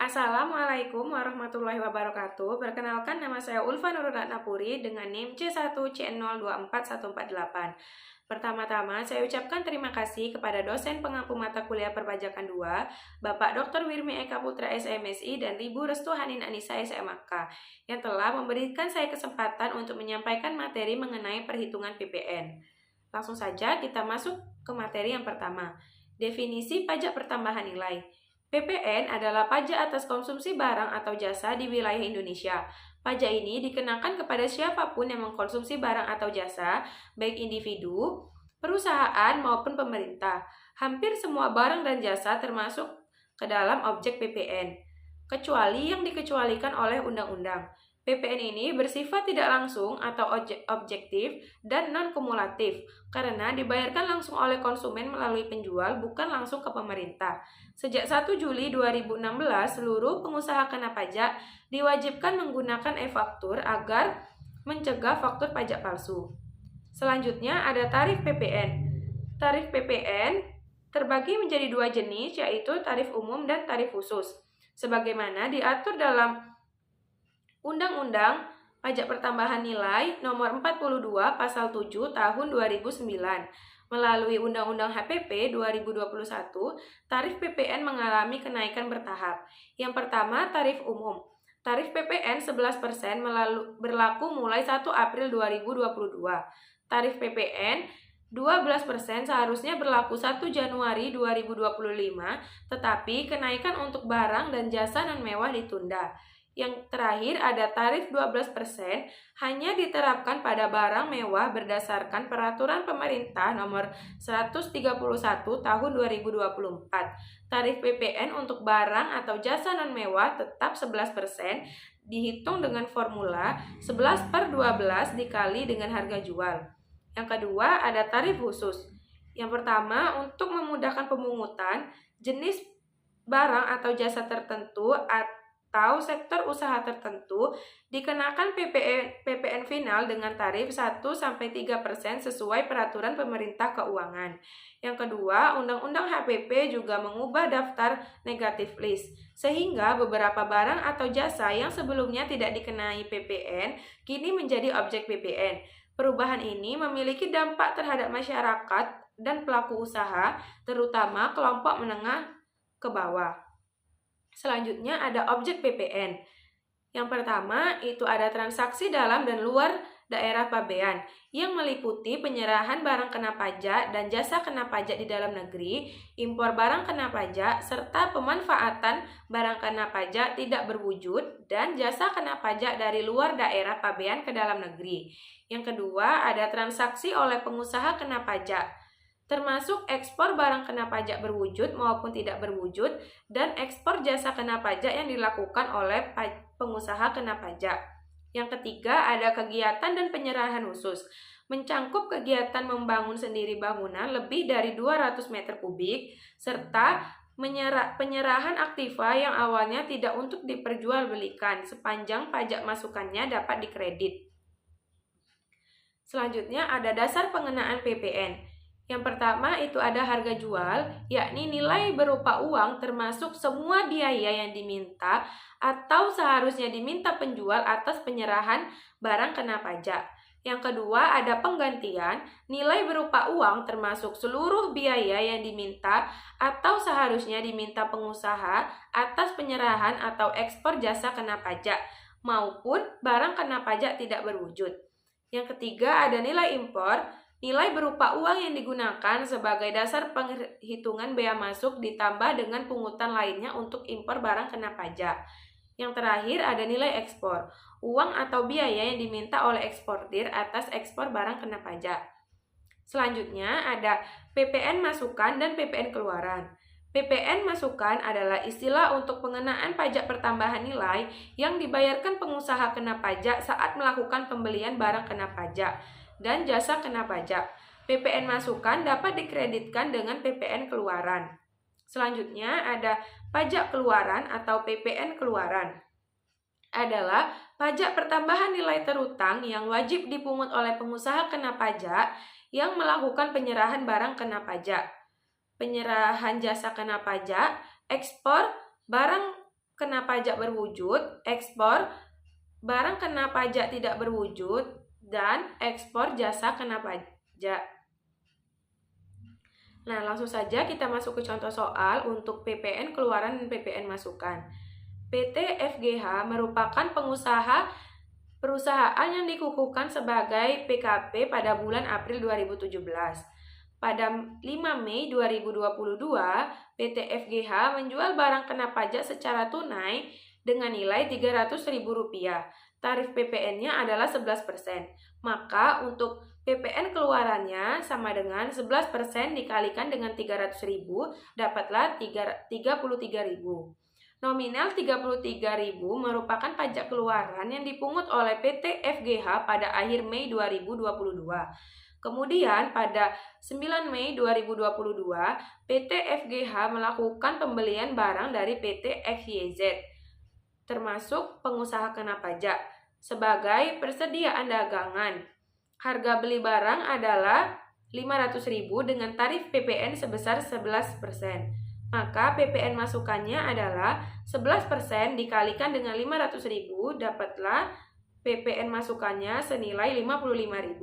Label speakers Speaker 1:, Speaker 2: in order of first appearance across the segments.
Speaker 1: Assalamualaikum warahmatullahi wabarakatuh. Perkenalkan, nama saya Ulfa Nurratnapuri dengan NIM C1CN024148. Pertama-tama, saya ucapkan terima kasih kepada dosen pengampu mata kuliah perpajakan 2, Bapak Dr. Wirmi Eka Putra SMSI dan Ibu Restu Hanin Anissa SMAK, yang telah memberikan saya kesempatan untuk menyampaikan materi mengenai perhitungan PPN. Langsung saja kita masuk ke materi yang pertama. Definisi pajak pertambahan nilai. PPN adalah pajak atas konsumsi barang atau jasa di wilayah Indonesia. Pajak ini dikenakan kepada siapapun yang mengkonsumsi barang atau jasa, baik individu, perusahaan, maupun pemerintah. Hampir semua barang dan jasa termasuk ke dalam objek PPN, kecuali yang dikecualikan oleh undang-undang. PPN ini bersifat tidak langsung atau objektif dan non-kumulatif karena dibayarkan langsung oleh konsumen melalui penjual, bukan langsung ke pemerintah. Sejak 1 Juli 2016, seluruh pengusaha kena pajak diwajibkan menggunakan e-faktur agar mencegah faktur pajak palsu. Selanjutnya ada tarif PPN. Tarif PPN terbagi menjadi dua jenis, yaitu tarif umum dan tarif khusus, sebagaimana diatur dalam Undang-Undang Pajak Pertambahan Nilai Nomor 42 Pasal 7 Tahun 2009. Melalui Undang-Undang HPP 2021, tarif PPN mengalami kenaikan bertahap. Yang pertama, tarif umum. Tarif PPN 11% berlaku mulai 1 April 2022. Tarif PPN 12% seharusnya berlaku 1 Januari 2025, tetapi kenaikan untuk barang dan jasa non-mewah ditunda. Yang terakhir ada tarif 12% hanya diterapkan pada barang mewah berdasarkan Peraturan Pemerintah Nomor 131 Tahun 2024. Tarif PPN untuk barang atau jasa non-mewah tetap 11%, dihitung dengan formula 11/12 dikali dengan harga jual. Yang kedua ada tarif khusus. Yang pertama, untuk memudahkan pemungutan, jenis barang atau jasa tertentu atau sektor usaha tertentu dikenakan PPN final dengan tarif 1-3% sesuai peraturan pemerintah keuangan. Yang kedua, Undang-Undang HPP juga mengubah daftar negatif list, sehingga beberapa barang atau jasa yang sebelumnya tidak dikenai PPN kini menjadi objek PPN. Perubahan ini memiliki dampak terhadap masyarakat dan pelaku usaha, terutama kelompok menengah ke bawah. Selanjutnya ada objek PPN. Yang pertama itu ada transaksi dalam dan luar daerah pabean yang meliputi penyerahan barang kena pajak dan jasa kena pajak di dalam negeri, impor barang kena pajak, serta pemanfaatan barang kena pajak tidak berwujud dan jasa kena pajak dari luar daerah pabean ke dalam negeri. Yang kedua ada transaksi oleh pengusaha kena pajak, termasuk ekspor barang kena pajak berwujud maupun tidak berwujud dan ekspor jasa kena pajak yang dilakukan oleh pengusaha kena pajak. Yang ketiga ada kegiatan dan penyerahan khusus, mencangkup kegiatan membangun sendiri bangunan lebih dari 200 meter kubik serta penyerahan aktiva yang awalnya tidak untuk diperjualbelikan sepanjang pajak masukannya dapat dikredit. Selanjutnya ada dasar pengenaan PPN. Yang pertama itu ada harga jual, yakni nilai berupa uang termasuk semua biaya yang diminta atau seharusnya diminta penjual atas penyerahan barang kena pajak. Yang kedua ada penggantian, nilai berupa uang termasuk seluruh biaya yang diminta atau seharusnya diminta pengusaha atas penyerahan atau ekspor jasa kena pajak maupun barang kena pajak tidak berwujud. Yang ketiga ada nilai impor, nilai berupa uang yang digunakan sebagai dasar penghitungan bea masuk ditambah dengan pungutan lainnya untuk impor barang kena pajak. Yang terakhir ada nilai ekspor, uang atau biaya yang diminta oleh eksportir atas ekspor barang kena pajak. Selanjutnya ada PPN masukan dan PPN keluaran. PPN masukan adalah istilah untuk pengenaan pajak pertambahan nilai yang dibayarkan pengusaha kena pajak saat melakukan pembelian barang kena pajak dan jasa kena pajak. PPN masukan dapat dikreditkan dengan PPN keluaran. Selanjutnya ada pajak keluaran atau PPN keluaran. Adalah pajak pertambahan nilai terutang yang wajib dipungut oleh pengusaha kena pajak yang melakukan penyerahan barang kena pajak, penyerahan jasa kena pajak, ekspor barang kena pajak berwujud, ekspor barang kena pajak tidak berwujud, dan ekspor jasa kena pajak. Nah, langsung saja kita masuk ke contoh soal untuk PPN keluaran dan PPN masukan. PT FGH merupakan perusahaan yang dikukuhkan sebagai PKP pada bulan April 2017. Pada 5 Mei 2022, PT FGH menjual barang kena pajak secara tunai dengan nilai Rp300.000. Tarif PPN-nya adalah 11%. Maka untuk PPN keluarannya sama dengan 11% dikalikan dengan 300.000, dapatlah 33.000. Nominal 33.000 merupakan pajak keluaran yang dipungut oleh PT FGH pada akhir Mei 2022. Kemudian pada 9 Mei 2022, PT FGH melakukan pembelian barang dari PT FYZ, termasuk pengusaha kena pajak, sebagai persediaan dagangan. Harga beli barang adalah 500.000 dengan tarif PPN sebesar 11%. Maka PPN masukannya adalah 11% dikalikan dengan 500.000, dapatlah PPN masukannya senilai 55.000.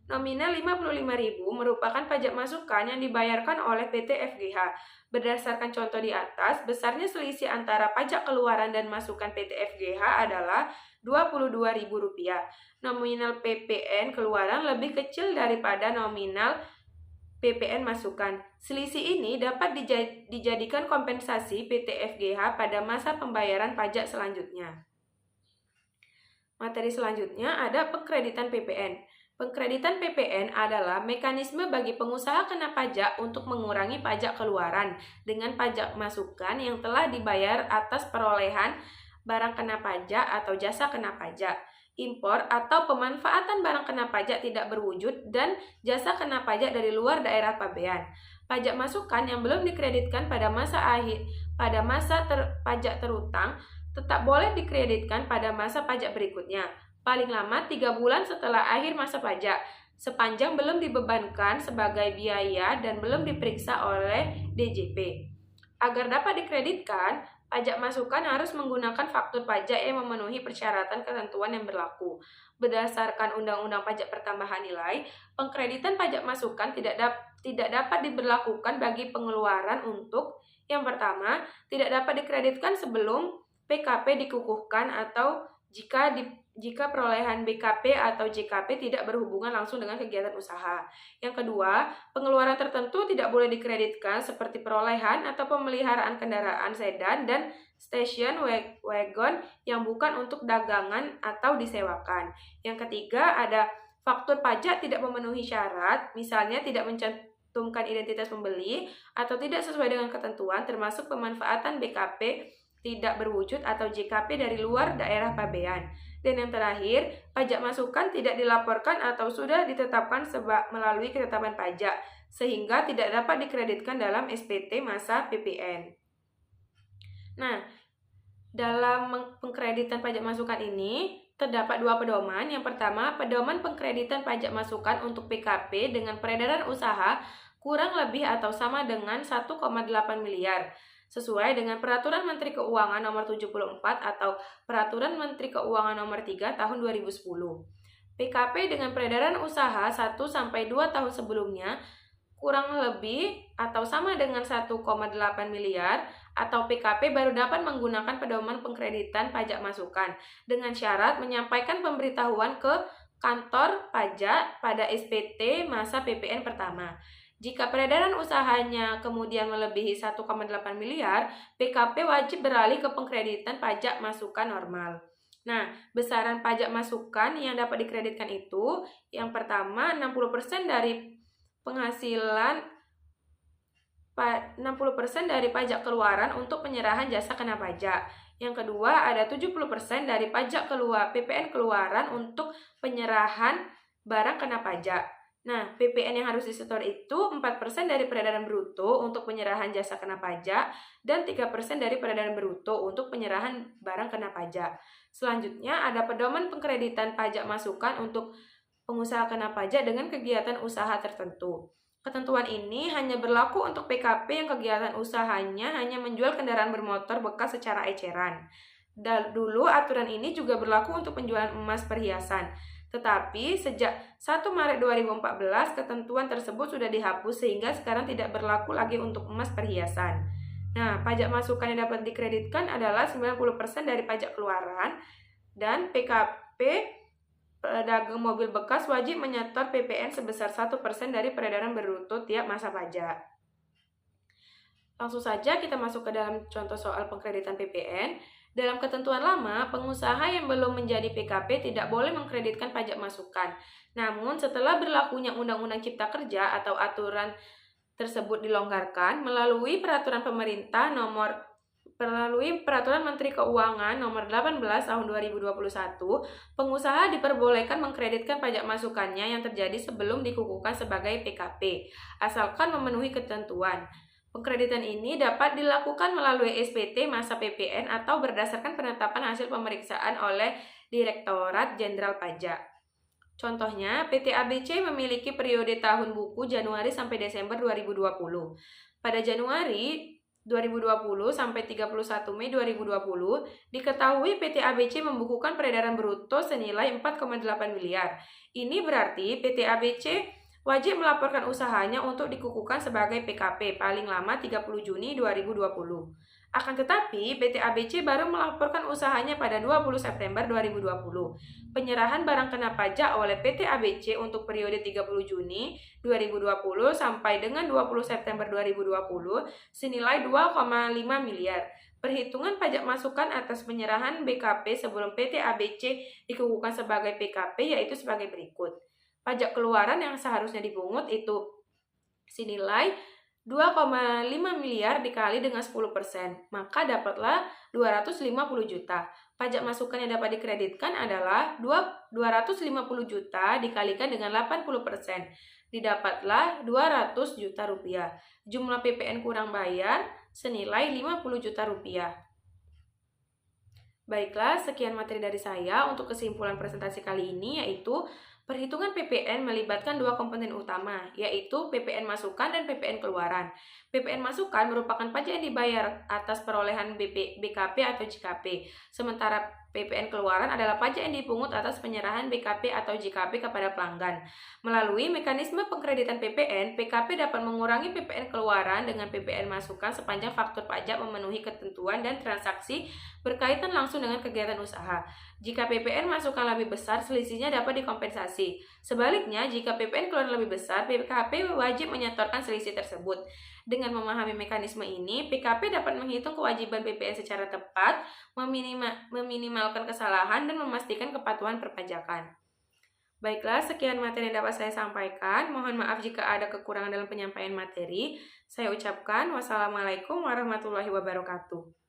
Speaker 1: Nominal 55.000 merupakan pajak masukan yang dibayarkan oleh PT FGH. Berdasarkan contoh di atas, besarnya selisih antara pajak keluaran dan masukan PT FGH adalah Rp22.000. Nominal PPN keluaran lebih kecil daripada nominal PPN masukan. Selisih ini dapat dijadikan kompensasi PT FGH pada masa pembayaran pajak selanjutnya. Materi selanjutnya ada pengkreditan PPN. Pengkreditan PPN adalah mekanisme bagi pengusaha kena pajak untuk mengurangi pajak keluaran dengan pajak masukan yang telah dibayar atas perolehan barang kena pajak atau jasa kena pajak, impor atau pemanfaatan barang kena pajak tidak berwujud, dan jasa kena pajak dari luar daerah pabean. Pajak masukan yang belum dikreditkan pada masa pajak terutang tetap boleh dikreditkan pada masa pajak berikutnya, paling lama 3 bulan setelah akhir masa pajak, sepanjang belum dibebankan sebagai biaya dan belum diperiksa oleh DJP. Agar dapat dikreditkan, pajak masukan harus menggunakan faktur pajak yang memenuhi persyaratan ketentuan yang berlaku. Berdasarkan Undang-Undang Pajak Pertambahan Nilai, pengkreditan pajak masukan tidak dapat diberlakukan bagi pengeluaran untuk yang pertama, tidak dapat dikreditkan sebelum PKP dikukuhkan atau jika perolehan BKP atau JKP tidak berhubungan langsung dengan kegiatan usaha. Yang kedua, pengeluaran tertentu tidak boleh dikreditkan seperti perolehan atau pemeliharaan kendaraan sedan dan station wagon yang bukan untuk dagangan atau disewakan. Yang ketiga, ada faktur pajak tidak memenuhi syarat, misalnya tidak mencantumkan identitas pembeli atau tidak sesuai dengan ketentuan, termasuk pemanfaatan BKP tidak berwujud atau JKP dari luar daerah pabean. Dan yang terakhir, pajak masukan tidak dilaporkan atau sudah ditetapkan melalui ketetapan pajak, sehingga tidak dapat dikreditkan dalam SPT masa PPN. Nah, dalam pengkreditan pajak masukan ini, terdapat 2 pedoman. Yang pertama, pedoman pengkreditan pajak masukan untuk PKP dengan peredaran usaha kurang lebih atau sama dengan 1,8 miliar. Sesuai dengan Peraturan Menteri Keuangan Nomor 74 atau Peraturan Menteri Keuangan Nomor 3 Tahun 2010. PKP dengan peredaran usaha 1-2 tahun sebelumnya kurang lebih atau sama dengan 1,8 miliar atau PKP baru dapat menggunakan pedoman pengkreditan pajak masukan dengan syarat menyampaikan pemberitahuan ke kantor pajak pada SPT masa PPN pertama. Jika peredaran usahanya kemudian melebihi 1,8 miliar, PKP wajib beralih ke pengkreditan pajak masukan normal. Nah, besaran pajak masukan yang dapat dikreditkan itu, yang pertama 60% dari penghasilan 60% dari pajak keluaran untuk penyerahan jasa kena pajak. Yang kedua, ada 70% dari pajak PPN keluaran untuk penyerahan barang kena pajak. Nah, PPN yang harus disetor itu 4% dari peredaran bruto untuk penyerahan jasa kena pajak dan 3% dari peredaran bruto untuk penyerahan barang kena pajak. Selanjutnya ada pedoman pengkreditan pajak masukan untuk pengusaha kena pajak dengan kegiatan usaha tertentu. Ketentuan ini hanya berlaku untuk PKP yang kegiatan usahanya hanya menjual kendaraan bermotor bekas secara eceran. Dulu aturan ini juga berlaku untuk penjualan emas perhiasan. Tetapi sejak 1 Maret 2014 ketentuan tersebut sudah dihapus sehingga sekarang tidak berlaku lagi untuk emas perhiasan. Nah, pajak masukan yang dapat dikreditkan adalah 90% dari pajak keluaran dan PKP pedagang mobil bekas wajib menyetor PPN sebesar 1% dari peredaran berutut tiap masa pajak. Langsung saja kita masuk ke dalam contoh soal pengkreditan PPN. Dalam ketentuan lama, pengusaha yang belum menjadi PKP tidak boleh mengkreditkan pajak masukan. Namun, setelah berlakunya Undang-Undang Cipta Kerja atau aturan tersebut dilonggarkan melalui peraturan Menteri Keuangan nomor 18 tahun 2021, pengusaha diperbolehkan mengkreditkan pajak masukannya yang terjadi sebelum dikukuhkan sebagai PKP, asalkan memenuhi ketentuan. Pengkreditan ini dapat dilakukan melalui SPT masa PPN atau berdasarkan penetapan hasil pemeriksaan oleh Direktorat Jenderal Pajak. Contohnya, PT ABC memiliki periode tahun buku Januari sampai Desember 2020. Pada Januari 2020 sampai 31 Mei 2020, diketahui PT ABC membukukan peredaran bruto senilai 4,8 miliar. Ini berarti PT ABC wajib melaporkan usahanya untuk dikukuhkan sebagai PKP paling lama 30 Juni 2020. Akan tetapi, PT ABC baru melaporkan usahanya pada 20 September 2020. Penyerahan barang kena pajak oleh PT ABC untuk periode 30 Juni 2020 sampai dengan 20 September 2020 senilai 2,5 miliar. Perhitungan pajak masukan atas penyerahan BKP sebelum PT ABC dikukuhkan sebagai PKP yaitu sebagai berikut. Pajak keluaran yang seharusnya dipungut itu senilai 2,5 miliar dikali dengan 10%, maka dapatlah 250 juta. Pajak masukan yang dapat dikreditkan adalah 250 juta dikalikan dengan 80%, didapatlah 200 juta rupiah. Jumlah PPN kurang bayar senilai 50 juta rupiah. Baiklah, sekian materi dari saya. Untuk kesimpulan presentasi kali ini yaitu perhitungan PPN melibatkan dua komponen utama, yaitu PPN masukan dan PPN keluaran. PPN masukan merupakan pajak yang dibayar atas perolehan BKP atau JKP, sementara PPN keluaran adalah pajak yang dipungut atas penyerahan BKP atau JKP kepada pelanggan. Melalui mekanisme pengkreditan PPN, PKP dapat mengurangi PPN keluaran dengan PPN masukan sepanjang faktur pajak memenuhi ketentuan dan transaksi berkaitan langsung dengan kegiatan usaha. Jika PPN masukan lebih besar, selisihnya dapat dikompensasi. Sebaliknya, jika PPN keluaran lebih besar, PKP wajib menyetorkan selisih tersebut. Dengan memahami mekanisme ini, PKP dapat menghitung kewajiban PPN secara tepat, meminimalkan kesalahan, dan memastikan kepatuhan perpajakan. Baiklah, sekian materi yang dapat saya sampaikan. Mohon maaf jika ada kekurangan dalam penyampaian materi. Saya ucapkan wassalamualaikum warahmatullahi wabarakatuh.